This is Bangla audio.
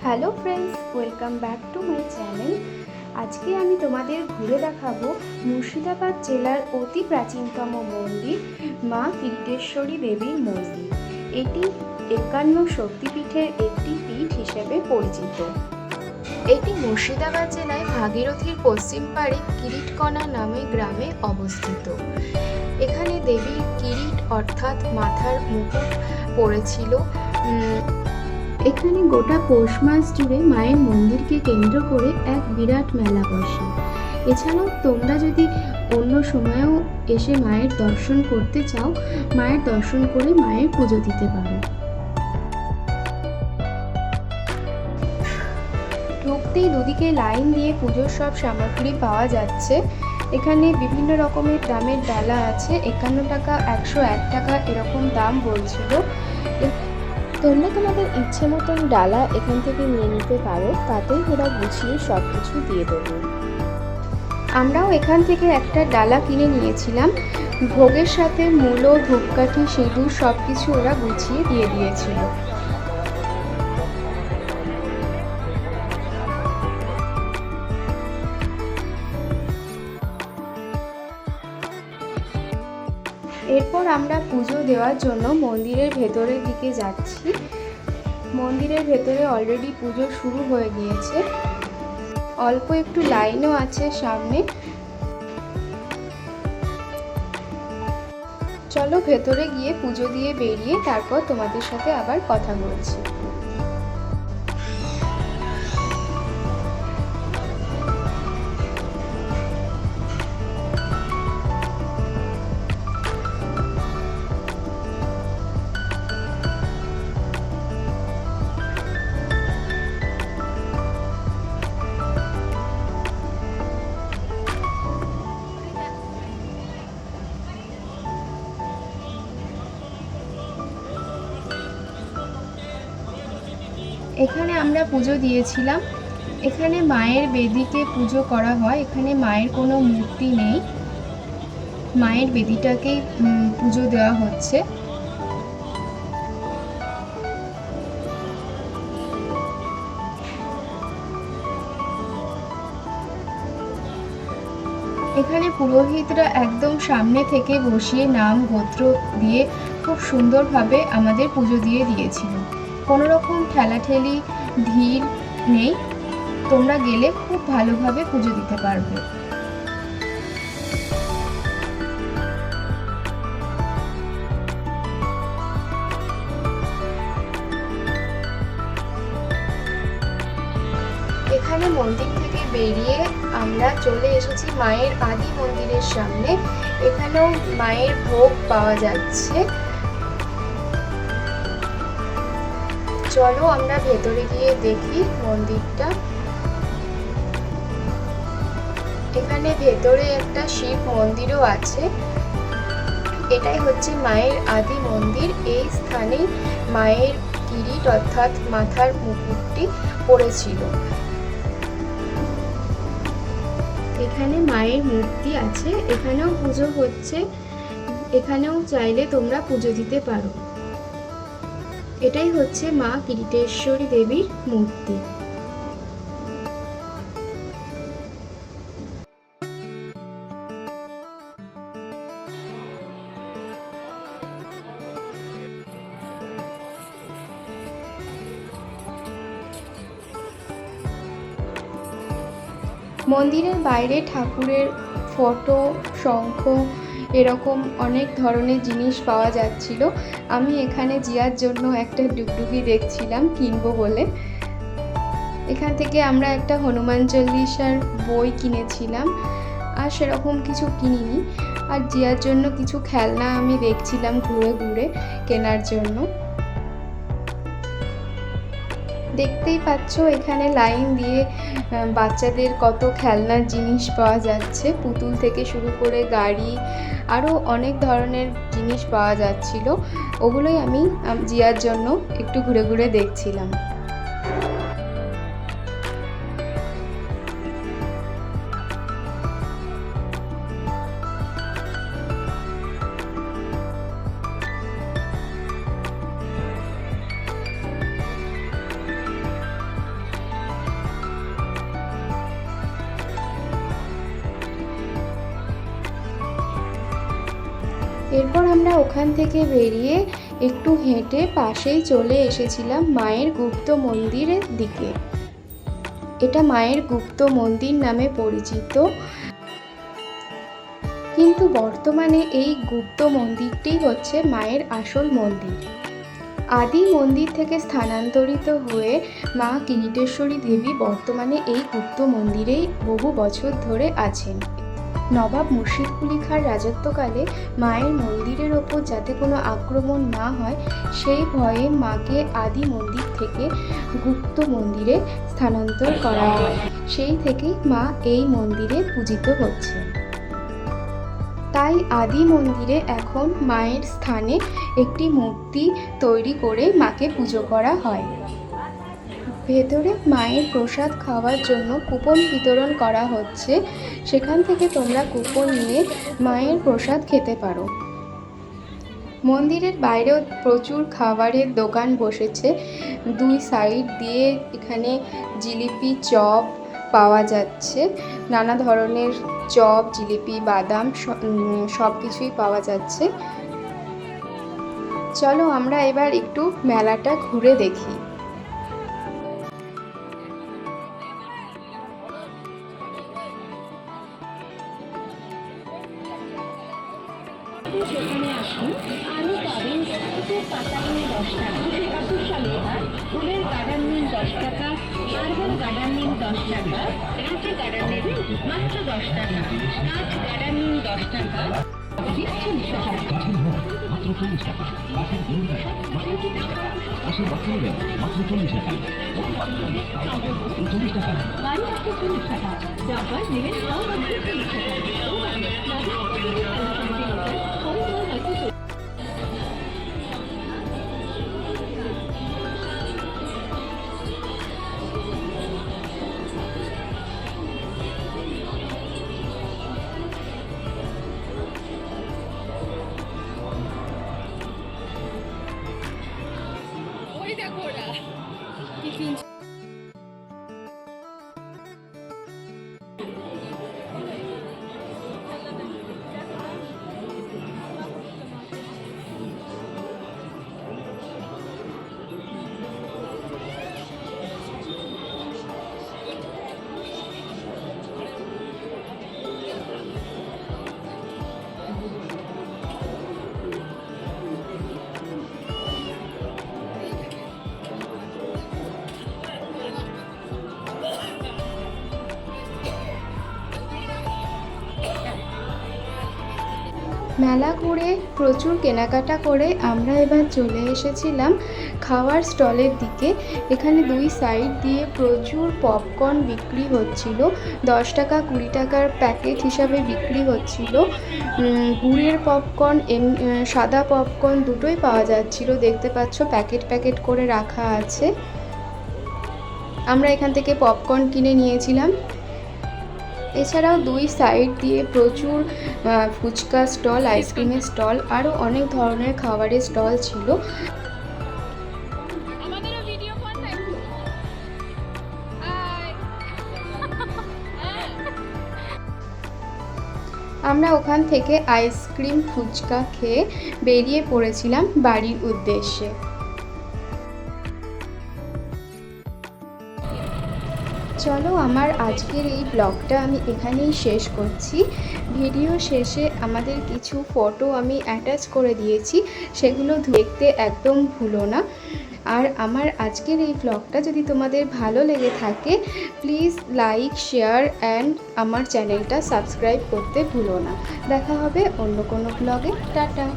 Hello friends, welcome back to my channel. আজকে আমি তোমাদের ঘুরে দেখাবো মুর্শিদাবাদ জেলার অতি প্রাচীনতম মন্দির মা কিরিটেশ্বরী দেবীর মন্দির। এটি 51 শক্তিপীঠের একটি পীঠ হিসেবে পরিচিত। এটি মুর্শিদাবাদ জেলায় ভাগীরথীর পশ্চিম পাড়ে কিরিটকণা নামে গ্রামে অবস্থিত। এখানে দেবীর কিরিট অর্থাৎ মাথার মুকুট পড়েছিল। এখানে গোটা পৌষ মাস জুড়ে মায়ের মন্দিরকে কেন্দ্র করে এক বিরাট মেলা বসে। এছাড়াও তোমরা যদি অন্য সময়েও এসে মায়ের দর্শন করতে চাও, মায়ের দর্শন করে মায়ের পুজো দিতে পারো। ঢুকতেই দুদিকে লাইন দিয়ে পুজোর সব সামগ্রী পাওয়া যাচ্ছে। এখানে বিভিন্ন রকমের দামের ডালা আছে, 51 টাকা, 101 টাকা এরকম দাম বলছিল। তোমরা তোমাদের ইচ্ছে মতন ডালা এখান থেকে নিয়ে নিতে পারো, তাতেই ওরা গুছিয়ে সব কিছু দিয়ে দেবে। আমরাও এখান থেকে একটা ডালা কিনে নিয়েছিলাম। ভোগের সাথে মূলো, ধূপকাঠি, সিঁদুর সব কিছু ওরা গুছিয়ে দিয়ে দিয়েছিল। এরপর আমরা পুজো দেওয়ার জন্য মন্দিরের ভেতরের দিকে যাচ্ছি। মন্দিরের ভেতরে অলরেডি পুজো শুরু হয়ে গিয়েছে, অল্প একটু লাইনও আছে সামনে। চলো ভেতরে গিয়ে পুজো দিয়ে বেরিয়ে তারপর তোমাদের সাথে আবার কথা বলছি। এখানে আমরা পুজো দিয়েছিলাম। এখানে মায়ের বেদিকে পুজো করা হয়। এখানে মায়ের কোনো মূর্তি নেই, মায়ের বেদিটাকেই পুজো দেওয়া হচ্ছে। এখানে পুরোহিতরা একদম সামনে থেকে বসিয়ে নাম গোত্র দিয়ে খুব সুন্দরভাবে আমাদের পুজো দিয়ে দিয়েছিল। কোনো রকম ঠেলাঠেলি ভিড় নেই, তোমরা গেলে খুব ভালোভাবে পুজো দিতে পারবে। এখানে মন্দির থেকে বেরিয়ে আমরা চলে এসেছি মায়ের আদি মন্দিরের সামনে। এখানেও মায়ের ভোগ পাওয়া যাচ্ছে। চলো আমরা ভেতরে গিয়ে দেখি মন্দিরটা। এখানে ভেতরে একটা শিব মন্দিরও আছে। এটাই হচ্ছে মায়ের আদি মন্দির। এই স্থানেই মায়ের কিরিট অর্থাৎ মাথার মুকুটটি পড়েছিল। এখানে মায়ের মূর্তি আছে, এখানেও পুজো হচ্ছে। এখানেও চাইলে তোমরা পুজো দিতে পারো। এটাই হচ্ছে মা কিরিটেশ্বরী দেবীর মূর্তি। মন্দিরের বাইরে ঠাকুরের ফটো, শঙ্খ এরকম অনেক ধরনের জিনিস পাওয়া যাচ্ছিল। আমি এখানে জিয়ার জন্য একটা ডুগডুগি দেখছিলাম কিনবো বলে। এখান থেকে আমরা একটা হনুমান চল্লিশার বই কিনেছিলাম, আর সেরকম কিছু কিনিনি। আর জিয়ার জন্য কিছু খেলনা আমি দেখছিলাম ঘুরে ঘুরে কেনার জন্য। দেখতেই পাচ্ছ এখানে লাইন দিয়ে বাচ্চাদের কত খেলনার জিনিস পাওয়া যাচ্ছে, পুতুল থেকে শুরু করে গাড়ি, আরও অনেক ধরনের জিনিস পাওয়া যাচ্ছিল। ওগুলোই আমি জিয়ার জন্য একটু ঘুরে ঘুরে দেখছিলাম। এরপর আমরা ওখান থেকে বেরিয়ে একটু হেঁটে পাশেই চলে এসেছিলাম মায়ের গুপ্ত মন্দিরের দিকে। এটা মায়ের গুপ্ত মন্দির নামে পরিচিত, কিন্তু বর্তমানে এই গুপ্ত মন্দিরটি হচ্ছে মায়ের আসল মন্দির। আদি মন্দির থেকে স্থানান্তরিত হয়ে মা কিরিটেশ্বরী দেবী বর্তমানে এই গুপ্ত মন্দিরেই বহু বছর ধরে আছেন। নবাব মুর্শিদকুলি খাঁর রাজত্বকালে মায়ের মন্দিরের ওপর যাতে কোনো আক্রমণ না হয় সেই ভয়ে মাকে আদি মন্দির থেকে গুপ্ত মন্দিরে স্থানান্তর করা হয়। সেই থেকেই মা এই মন্দিরে পূজিত হচ্ছে। তাই আদি মন্দিরে এখন মায়ের স্থানে একটি মূর্তি তৈরি করে মাকে পুজো করা হয়। ভেতরে মায়ের প্রসাদ খাওয়ার জন্য কুপন বিতরণ করা হচ্ছে, সেখান থেকে তোমরা কুপন নিয়ে মায়ের প্রসাদ খেতে পারো। মন্দিরের বাইরেও প্রচুর খাবারের দোকান বসেছে, দুই সাইড দিয়ে এখানে জিলিপি, চপ পাওয়া যাচ্ছে। নানা ধরনের চপ, জিলিপি, বাদাম সব কিছুই পাওয়া যাচ্ছে। চলো আমরা এবার একটু মেলাটা ঘুরে দেখি। সেখানে আসুন, আলু পাবেন ফুলের পাতা নিয়ে 10 টাকা, 71 সালে ফুলের গার্ডেন নিন 10 টাকা, মার্বেল গার্ডেন নিন 10 টাকা, রাঁচি গার্ডেন নেবেন মাত্র 10 টাকা, কাঁচ গার্ডেন নিন 10 টাকা, মাত্র 40 টাকা, বাসের দৌড় টাকা মাত্র 40 টাকা, বাসের বাচ্চা নেবেন মাত্র 40 টাকা, 40 টাকা, গাড়ি মাত্র 40 টাকা, ডাব্বার নেবেন তাও মাত্র 40 টাকা। মেলা ঘুরে প্রচুর কেনাকাটা করে আমরা এবার চলে এসেছিলাম খাওয়ার স্টলের দিকে। এখানে দুই সাইড দিয়ে প্রচুর পপকর্ন বিক্রি হচ্ছিল, 10 টাকা 20 টাকার প্যাকেট হিসাবে বিক্রি হচ্ছিল। গুড়ের পপকর্ন, সাদা পপকর্ন দুটোই পাওয়া যাচ্ছিল। দেখতে পাচ্ছ প্যাকেট প্যাকেট করে রাখা আছে। আমরা এখান থেকে পপকর্ন কিনে নিয়েছিলাম। এছাড়াও দুই সাইড দিয়ে প্রচুর ফুচকা স্টল, আইসক্রিমের স্টল, আরও অনেক ধরনের খাবারের স্টল ছিল। আমরা ওখান থেকে আইসক্রিম, ফুচকা খেয়ে বেরিয়ে পড়েছিলাম বাড়ির উদ্দেশ্যে। চলো আমার আজকের এই ব্লগটা আমি এখানেই শেষ করছি। ভিডিও শেষে আমাদের কিছু ফটো আমি অ্যাটাচ করে দিয়েছি, সেগুলো দেখতে একদম ভুলো না। আর আমার আজকের এই ব্লগটা যদি তোমাদের ভালো লেগে থাকে প্লিজ লাইক, শেয়ার অ্যান্ড আমার চ্যানেলটা সাবস্ক্রাইব করতে ভুলো না। দেখা হবে অন্য কোনো ব্লগে। টাটা।